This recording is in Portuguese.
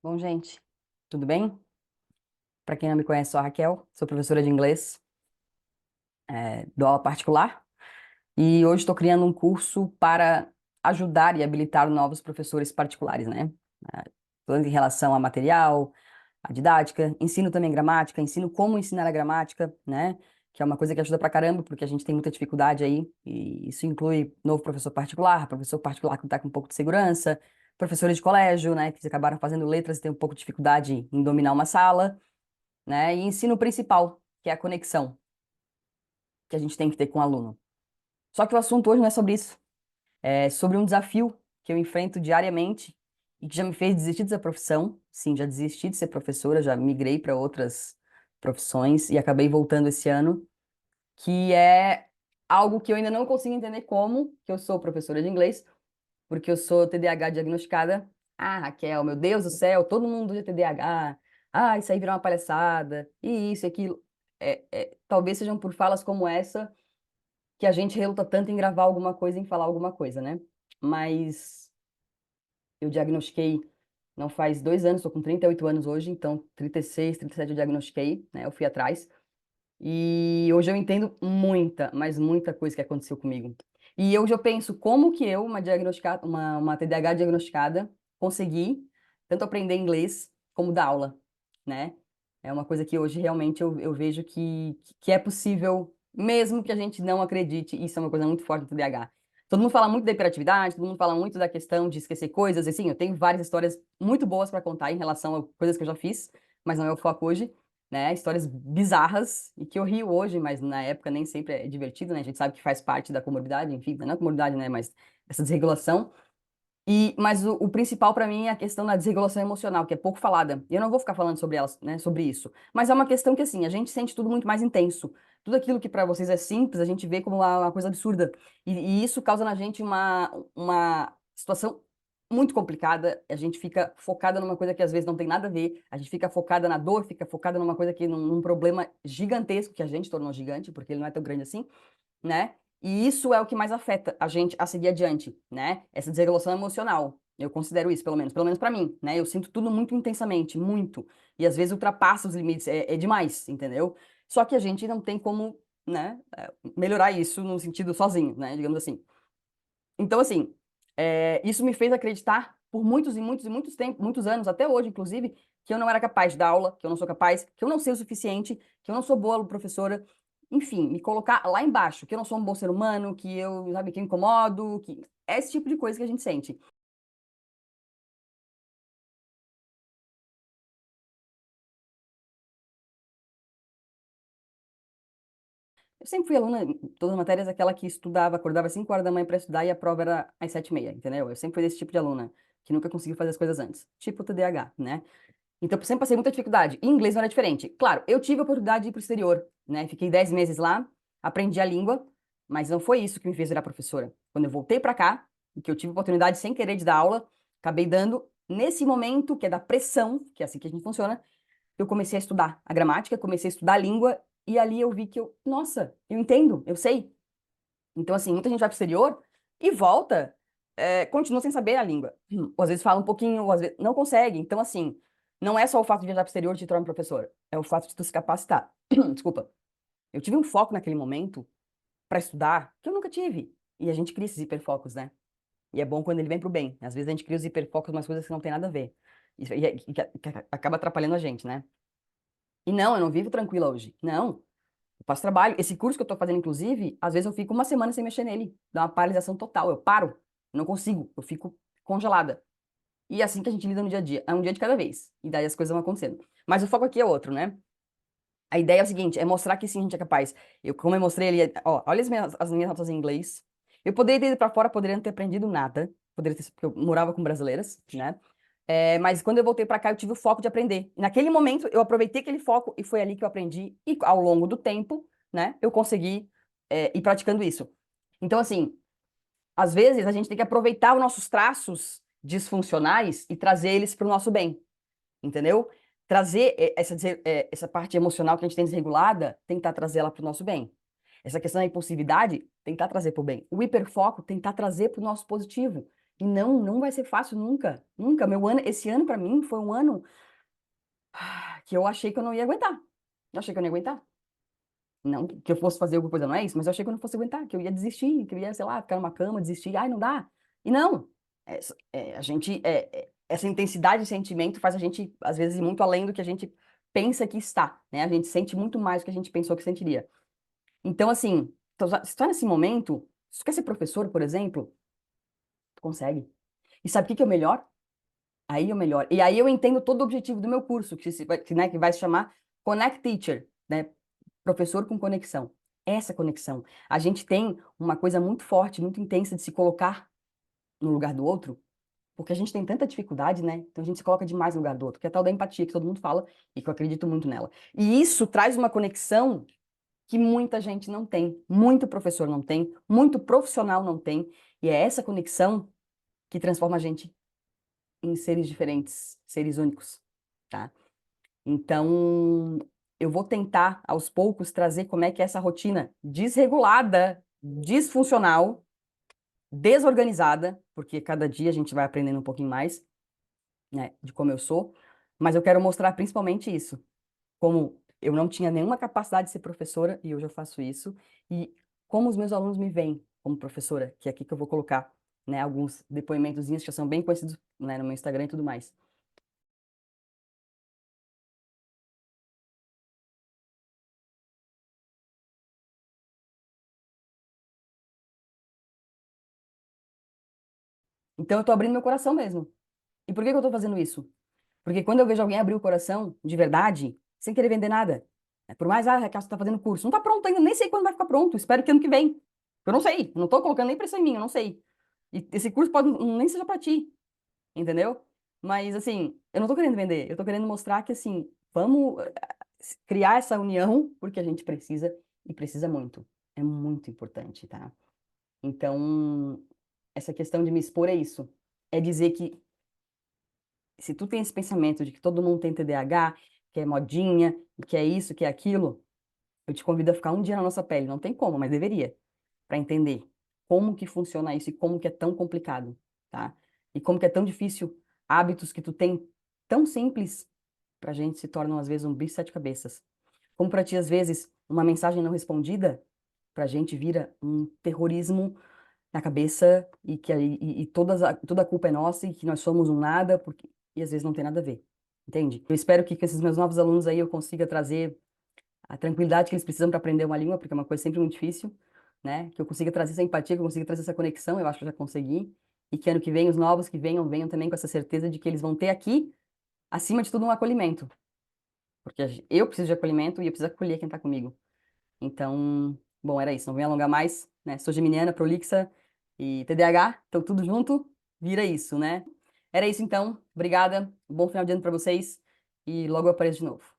Bom, gente, tudo bem? Para quem não me conhece, sou a Raquel, sou professora de inglês, dou aula particular e hoje estou criando um curso para ajudar e habilitar novos professores particulares, né? Eh, Tanto em relação a material, a didática, ensino também gramática, ensino como ensinar a gramática, né? Que é uma coisa que ajuda pra caramba, porque a gente tem muita dificuldade aí, e isso inclui novo professor particular que está com um pouco de segurança, professores de colégio, né? Que acabaram fazendo letras e têm um pouco de dificuldade em dominar uma sala, né? E ensino principal, que é a conexão que a gente tem que ter com o aluno. Só que o assunto hoje não é sobre isso, é sobre um desafio que eu enfrento diariamente e que já me fez desistir dessa profissão. Sim, já desisti de ser professora, já migrei para outras profissões e acabei voltando esse ano, que é algo que eu ainda não consigo entender como, que eu sou professora de inglês, porque eu sou TDAH diagnosticada. Ah, Raquel, meu Deus do céu, todo mundo é TDAH. Ah, isso aí virou uma palhaçada. E isso e aquilo. Talvez sejam por falas como essa que a gente reluta tanto em gravar alguma coisa, em falar alguma coisa, né? Mas eu diagnostiquei não faz 2 anos, estou com 38 anos hoje, então 36, 37 eu diagnostiquei, né? Eu fui atrás. E hoje eu entendo muita, mas muita coisa que aconteceu comigo. E hoje eu penso como que eu, uma TDAH diagnosticada, consegui tanto aprender inglês como dar aula, né? É uma coisa que hoje realmente eu vejo que é possível, mesmo que a gente não acredite, isso é uma coisa muito forte do TDAH. Todo mundo fala muito da hiperatividade, todo mundo fala muito da questão de esquecer coisas, e sim, eu tenho várias histórias muito boas para contar em relação a coisas que eu já fiz, mas não é o foco hoje, né? Histórias bizarras e que eu rio hoje, mas na época nem sempre é divertido, né? A gente sabe que faz parte da comorbidade, enfim, não é comorbidade, né? Mas essa desregulação. Mas o principal para mim é a questão da desregulação emocional, que é pouco falada. E eu não vou ficar falando sobre elas, né? Sobre isso. Mas é uma questão que, assim, a gente sente tudo muito mais intenso. Tudo aquilo que para vocês é simples, a gente vê como uma coisa absurda. E isso causa na gente uma situação muito complicada. A gente fica focada numa coisa que às vezes não tem nada a ver. A gente fica focada na dor, fica focada numa coisa que, num problema gigantesco que a gente tornou gigante, porque ele não é tão grande assim, né? E isso é o que mais afeta a gente a seguir adiante, né? Essa desregulação emocional. Eu considero isso, pelo menos para mim, né? Eu sinto tudo muito intensamente, muito. E às vezes ultrapassa os limites, é demais, entendeu? Só que a gente não tem como, né, melhorar isso no sentido sozinho, né? Digamos assim. Então, assim, isso me fez acreditar por muitos e muitos e muitos tempos, muitos anos, até hoje, inclusive, que eu não era capaz de dar aula, que eu não sou capaz, que eu não sei o suficiente, que eu não sou boa professora. Enfim, me colocar lá embaixo, que eu não sou um bom ser humano, que eu, sabe, que eu incomodo, que é esse tipo de coisa que a gente sente. Eu sempre fui aluna, em todas as matérias, aquela que estudava, acordava às 5 horas da manhã para estudar e a prova era às 7h30, entendeu? Eu sempre fui desse tipo de aluna, que nunca conseguiu fazer as coisas antes. Tipo TDAH, né? Então, eu sempre passei muita dificuldade. E inglês não era diferente. Claro, eu tive a oportunidade de ir para o exterior, né? Fiquei 10 meses lá, aprendi a língua, mas não foi isso que me fez virar professora. Quando eu voltei para cá, e que eu tive a oportunidade sem querer de dar aula, acabei dando nesse momento, que é da pressão, que é assim que a gente funciona, eu comecei a estudar a gramática, comecei a estudar a língua, e ali eu vi que nossa, eu entendo, eu sei. Então, assim, muita gente vai para o exterior e volta, continua sem saber a língua. Ou às vezes fala um pouquinho, ou às vezes não consegue. Então, assim, não é só o fato de viajar para o exterior que te torna professor, é o fato de tu se capacitar. Desculpa. Eu tive um foco naquele momento para estudar que eu nunca tive. E a gente cria esses hiperfocos, né? E é bom quando ele vem pro bem. Às vezes a gente cria os hiperfocos umas coisas que não tem nada a ver. Que acaba atrapalhando a gente, né? E não, eu não vivo tranquila hoje. Não. Eu faço trabalho. Esse curso que eu tô fazendo, inclusive, às vezes eu fico uma semana sem mexer nele. Dá uma paralisação total. Eu paro. Eu não consigo. Eu fico congelada. E é assim que a gente lida no dia a dia. É um dia de cada vez. E daí as coisas vão acontecendo. Mas o foco aqui é outro, né? A ideia é o seguinte, é mostrar que sim, a gente é capaz. Como eu mostrei ali, ó, olha as minhas notas em inglês. Eu poderia ter ido pra fora, poderia não ter aprendido nada. Poderia ter, porque eu morava com brasileiras, né? Mas quando eu voltei pra cá, eu tive o foco de aprender. E naquele momento, eu aproveitei aquele foco e foi ali que eu aprendi. E ao longo do tempo, né, eu consegui, ir praticando isso. Então, assim, às vezes a gente tem que aproveitar os nossos traços disfuncionais e trazer eles para o nosso bem, entendeu? Trazer essa parte emocional que a gente tem desregulada, tentar trazer ela para o nosso bem. Essa questão da impulsividade, tentar trazer para o bem. O hiperfoco, tentar trazer para o nosso positivo. E não vai ser fácil nunca, nunca. Esse ano para mim foi um ano que eu achei que eu não ia aguentar. Eu achei que eu não ia aguentar. Não que eu fosse fazer alguma coisa, não é isso, mas eu achei que eu não fosse aguentar, que eu ia desistir, que eu ia, sei lá, ficar numa cama, desistir. Ai, não dá. E não. Essa intensidade de sentimento faz a gente, às vezes, ir muito além do que a gente pensa que está, né? A gente sente muito mais do que a gente pensou que sentiria. Então, assim, se tu tá nesse momento, se tu quer ser professor, por exemplo, tu consegue. E sabe o que que é o melhor? Aí é o melhor. E aí eu entendo todo o objetivo do meu curso, que vai se chamar Connect Teacher, né? Professor com conexão. Essa conexão. A gente tem uma coisa muito forte, muito intensa de se colocar no lugar do outro, porque a gente tem tanta dificuldade, né? Então a gente se coloca demais no lugar do outro, que é a tal da empatia que todo mundo fala e que eu acredito muito nela. E isso traz uma conexão que muita gente não tem, muito professor não tem, muito profissional não tem, e é essa conexão que transforma a gente em seres diferentes, seres únicos, tá? Então, eu vou tentar, aos poucos, trazer como é que é essa rotina desregulada, disfuncional, desorganizada, porque cada dia a gente vai aprendendo um pouquinho mais, né, de como eu sou, mas eu quero mostrar principalmente isso, como eu não tinha nenhuma capacidade de ser professora e hoje eu faço isso, e como os meus alunos me veem como professora, que é aqui que eu vou colocar, né, alguns depoimentozinhos que já são bem conhecidos, né, no meu Instagram e tudo mais. Então eu tô abrindo meu coração mesmo. E por que que eu tô fazendo isso? Porque quando eu vejo alguém abrir o coração de verdade, sem querer vender nada, por mais, Raquel, você tá fazendo curso, não tá pronto ainda, nem sei quando vai ficar pronto, espero que ano que vem. Eu não sei, não tô colocando nem pressão em mim, eu não sei. E esse curso pode nem seja pra ti, entendeu? Mas, assim, eu não tô querendo vender, eu tô querendo mostrar que, assim, vamos criar essa união, porque a gente precisa, e precisa muito. É muito importante, tá? Então, essa questão de me expor é isso. É dizer que se tu tem esse pensamento de que todo mundo tem TDAH, que é modinha, que é isso, que é aquilo, eu te convido a ficar um dia na nossa pele. Não tem como, mas deveria, para entender como que funciona isso e como que é tão complicado, tá? E como que é tão difícil hábitos que tu tem tão simples pra gente se tornam às vezes um bicho de sete cabeças. Como pra ti às vezes uma mensagem não respondida pra gente vira um terrorismo na cabeça e que toda a culpa é nossa e que nós somos um nada, porque e às vezes não tem nada a ver. Entende? Eu espero que com esses meus novos alunos aí eu consiga trazer a tranquilidade que eles precisam para aprender uma língua, porque é uma coisa sempre muito difícil, né? Que eu consiga trazer essa empatia, que eu consiga trazer essa conexão, eu acho que eu já consegui. E que ano que vem os novos que venham, venham também com essa certeza de que eles vão ter aqui, acima de tudo, um acolhimento. Porque eu preciso de acolhimento e eu preciso acolher quem está comigo. Então, bom, era isso. Não vou me alongar mais, né? Sou geminiana, prolixa e TDAH, então tudo junto vira isso, né? Era isso então. Obrigada. Bom final de ano para vocês e logo eu apareço de novo.